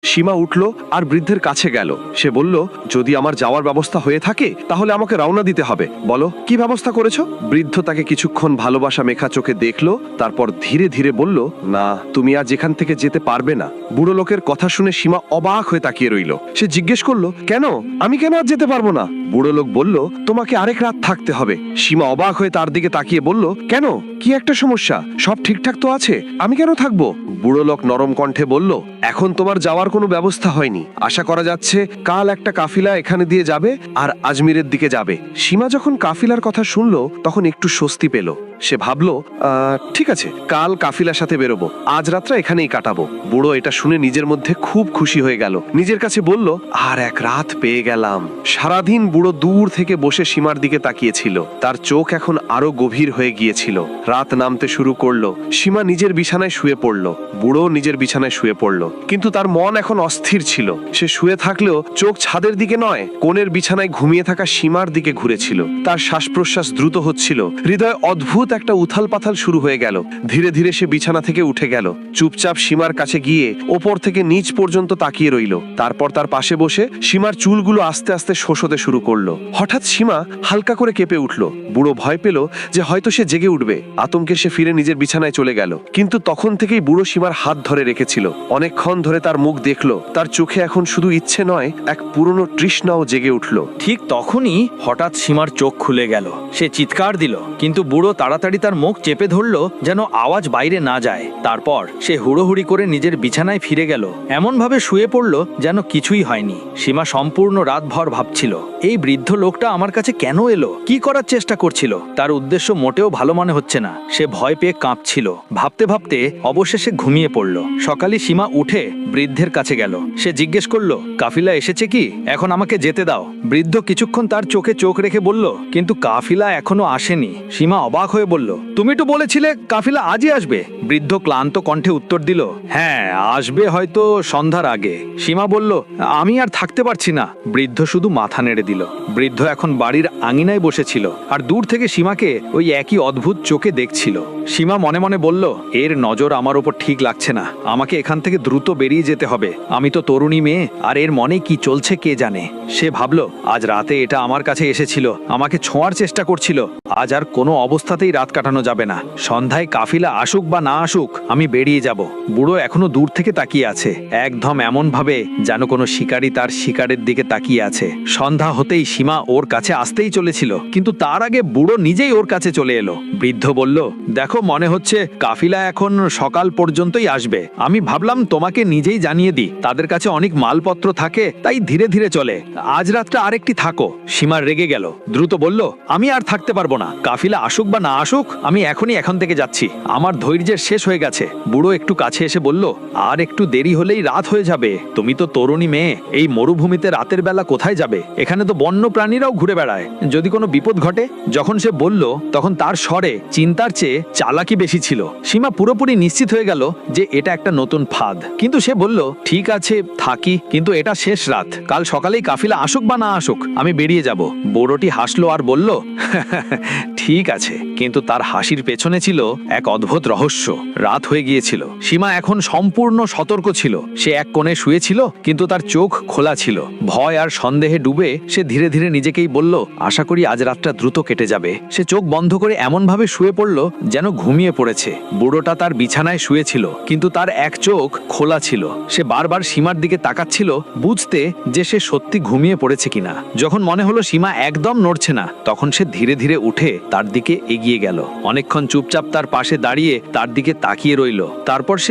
সীমা উঠল আর বৃদ্ধের কাছে গেল। সে বলল, যদি আমার যাওয়ার ব্যবস্থা হয়ে থাকে তাহলে আমাকে রওনা দিতে হবে। বলো, কি ব্যবস্থা করেছো? বৃদ্ধ তাকে কিছুক্ষণ ভালোবাসা মেখা চোখে দেখলো, তারপর ধীরে ধীরে বলল, না, তুমি আজ এখান থেকে যেতে পারবে না। বুড়ো লোকের কথা শুনে সীমা অবাক হয়ে তাকিয়ে রইল। সে জিজ্ঞেস করলো, কেন? আমি কেন আজ যেতে পারবো না? বুড়ো লোক বলল, তোমাকে আরেক রাত থাকতে হবে। সীমা অবাক হয়ে তার দিকে তাকিয়ে বলল, কেন? কি একটা সমস্যা? সব ঠিকঠাক তো আছে, আমি কেন থাকবো? বুড়ো লোক নরম কণ্ঠে বলল, এখন তোমার যাওয়ার কোনো ব্যবস্থা হয়নি। আশা করা যাচ্ছে কাল একটা কাফিলা এখানে দিয়ে যাবে আর আজমিরের দিকে যাবে। সীমা যখন কাফিলার কথা শুনলো তখন একটু স্বস্তি পেল। সে ভাবলো, ঠিক আছে, কাল কাফিলার সাথে বেরোবো, আজ রাতটা এখানেই কাটাবো। বুড়ো এটা শুনে নিজের মধ্যে খুব খুশি হয়ে গেল। নিজের কাছে বলল, আর এক রাত পেয়ে গেলাম। সারাদিন বুড়ো দূর থেকে বসে সীমার দিকে তাকিয়েছিল। তার চোখ এখন আরো গভীর হয়ে গিয়েছিল। রাত নামতে শুরু করলো। সীমা নিজের বিছানায় শুয়ে পড়লো। বুড়ো নিজের বিছানায় শুয়ে পড়লো, কিন্তু তার মন এখন অস্থির ছিল। সে শুয়ে থাকলেও চোখ ছাদের দিকে নয়, কোণের বিছানায় ঘুমিয়ে থাকা সীমার দিকে ঘুরেছিল। তার শ্বাস প্রশ্বাস দ্রুত হচ্ছিল। হৃদয় অদ্ভুত একটা উথাল পাথাল শুরু হয়ে গেল। ধীরে ধীরে সে বিছানা থেকে উঠে গেল। চুপচাপ সীমার কাছে গিয়ে ওপর থেকে নিচ পর্যন্ত তাকিয়ে রইল। তারপর তার পাশে বসে সীমার চুলগুলো আস্তে আস্তে শোষতে শুরু করলো। হঠাৎ সীমা হালকা করে কেঁপে উঠল। বুড়ো ভয় পেল যে হয়তো সে জেগে উঠবে। আতঙ্কে সে ফিরে নিজের বিছানায় চলে গেল। কিন্তু তখন থেকেই বুড়ো সীমার হাত ধরে রেখেছিল। অনেকক্ষণ ধরে তার মুখ দেখলো। তার চোখে এখন শুধু ইচ্ছে নয়, এক পুরনো তৃষ্ণাও জেগে উঠল। ঠিক তখনই হঠাৎ সীমার চোখ খুলে গেল। সে চিৎকার দিল, কিন্তু বুড়ো তাড়াতাড়ি তার মুখ চেপে ধরলো যেন আওয়াজ বাইরে না যায়। তারপর সে হুড়োহুড়ি করে নিজের বিছানায় ফিরে গেল। এমন ভাবে শুয়ে পড়ল যেন কিছুই হয়নি। সীমা সম্পূর্ণ রাতভর ভাবছিল, এই বৃদ্ধ লোকটা আমার কাছে কেন এলো, কি করার চেষ্টা করছিল। তার উদ্দেশ্য মোটেও ভালো মনে হচ্ছে না। সে ভয় পেয়ে কাঁপছিল। ভাবতে ভাবতে অবশেষে ঘুমিয়ে পড়ল। সকালে সীমা উঠে বৃদ্ধের কাছে গেল। সে জিজ্ঞেস করলো, কাফিলা এসেছে কি? এখন আমাকে যেতে দাও। বৃদ্ধ কিছুক্ষণ তার চোখে চোখ রেখে বলল, কিন্তু কাফিলা এখনো আসেনি। সীমা অবাক হয়ে বলল, তুমি তো বলেছিলে কাফিলা আজই আসবে। বৃদ্ধ ক্লান্ত কণ্ঠে উত্তর দিল, হ্যাঁ, আসবে হয়তো সন্ধ্যার আগে। সীমা বলল, আমি আর থাকতে পারছি না। বৃদ্ধ শুধু মাথা নেড়ে দিল। বৃদ্ধ এখন বাড়ির আঙিনায় বসেছিল আর দূর থেকে সীমাকে ওই একই অদ্ভুত চোখে দেখছিল। সীমা মনে মনে বলল, এর নজর আমার ওপর ঠিক লাগছে না। আমাকে এখান থেকে দ্রুত বেরিয়ে যেতে হবে। আমি তো তরুণী মেয়ে, আর এর মনে কি চলছে কে জানে। সে ভাবল, আজ রাতে এটা আমার কাছে এসেছিল, আমাকে ছোঁয়ার চেষ্টা করছিল। আজ আর কোনো অবস্থাতেই রাত কাটানো যাবে না। সন্ধ্যায় কাফিলা আসুক বা না আসুক, আমি বেরিয়ে যাব। বুড়ো এখনো দূর থেকে তাকিয়ে আছে, একদম এমন ভাবে যেন কোনো শিকারী তার শিকারের দিকে তাকিয়ে আছে। সন্ধ্যা হতেই সীমা ওর কাছে আসতেই চলেছিল, কিন্তু তার আগে বুড়ো নিজেই ওর কাছে চলে এলো। বৃদ্ধ বলল, দেখো, মনে হচ্ছে কাফিলা এখন সকাল পর্যন্তই আসবে। আমি ভাবলাম তোমাকে নিজেই জানিয়ে দিই। তাদের কাছে অনেক মালপত্র থাকে, তাই ধীরে ধীরে চলে। আজ রাতটা আরেকটি থাকো। সীমা রেগে গেল, দ্রুত বলল, আমি আর থাকতে পারবো না। কাফিলা আসুক বা না আসুক, আমি এখনই এখান থেকে যাচ্ছি। আমার ধৈর্যের শেষ হয়ে গেছে। বুড়ো একটু কাছে এসে বলল, আর একটু দেরি হলেই রাত হয়ে যাবে। তুমি তো তরুণী মেয়ে, এই মরুভূমিতে রাতের বেলা কোথায় যাবে? এখানে তো বন্য প্রাণীরাও ঘুরে বেড়ায়, যদি কোনো বিপদ ঘটে। যখন সে বলল তখন তার স্বরে চিন্তার চেয়ে চালাকি বেশি ছিল। সীমা পুরোপুরি নিশ্চিত হয়ে গেল যে এটা একটা নতুন ফাঁদ। কিন্তু সে বলল, ঠিক আছে, থাকি, কিন্তু এটা শেষ রাত। কাল সকালেই কাফিলা আসুক বা না আসুক, আমি বেরিয়ে যাব। বুড়োটি হাসলো আর বলল, ঠিক আছে। কিন্তু তার হাসির পেছনে ছিল এক অদ্ভুত রহস্য। রাত হয়ে গিয়েছিল। সীমা এখন সম্পূর্ণ সতর্ক ছিল। সে এক কোণে শুয়েছিল, কিন্তু তার চোখ খোলা ছিল। ভয় আর সন্দেহে ডুবে সে ধীরে ধীরে নিজেকেই বলল, আশা করি আজ রাতটা দ্রুত কেটে যাবে। সে চোখ বন্ধ করে এমন ভাবে শুয়ে পড়ল যেন ঘুমিয়ে পড়েছে। বুড়োটা তার বিছানায় শুয়েছিল, কিন্তু তার এক চোখ খোলা ছিল। সে বারবার সীমার দিকে তাকাচ্ছিল, বুঝতে যে সে সত্যি ঘুমিয়ে পড়েছে কিনা। যখন মনে হলো সীমা একদম নড়ছে না, তখন সে ধীরে ধীরে উঠে তার দিকে এগিয়ে গেল। অনেকক্ষণ চুপচাপ তার পাশে দাঁড়িয়ে তার দিকে তাকিয়ে রইল। তারপর সে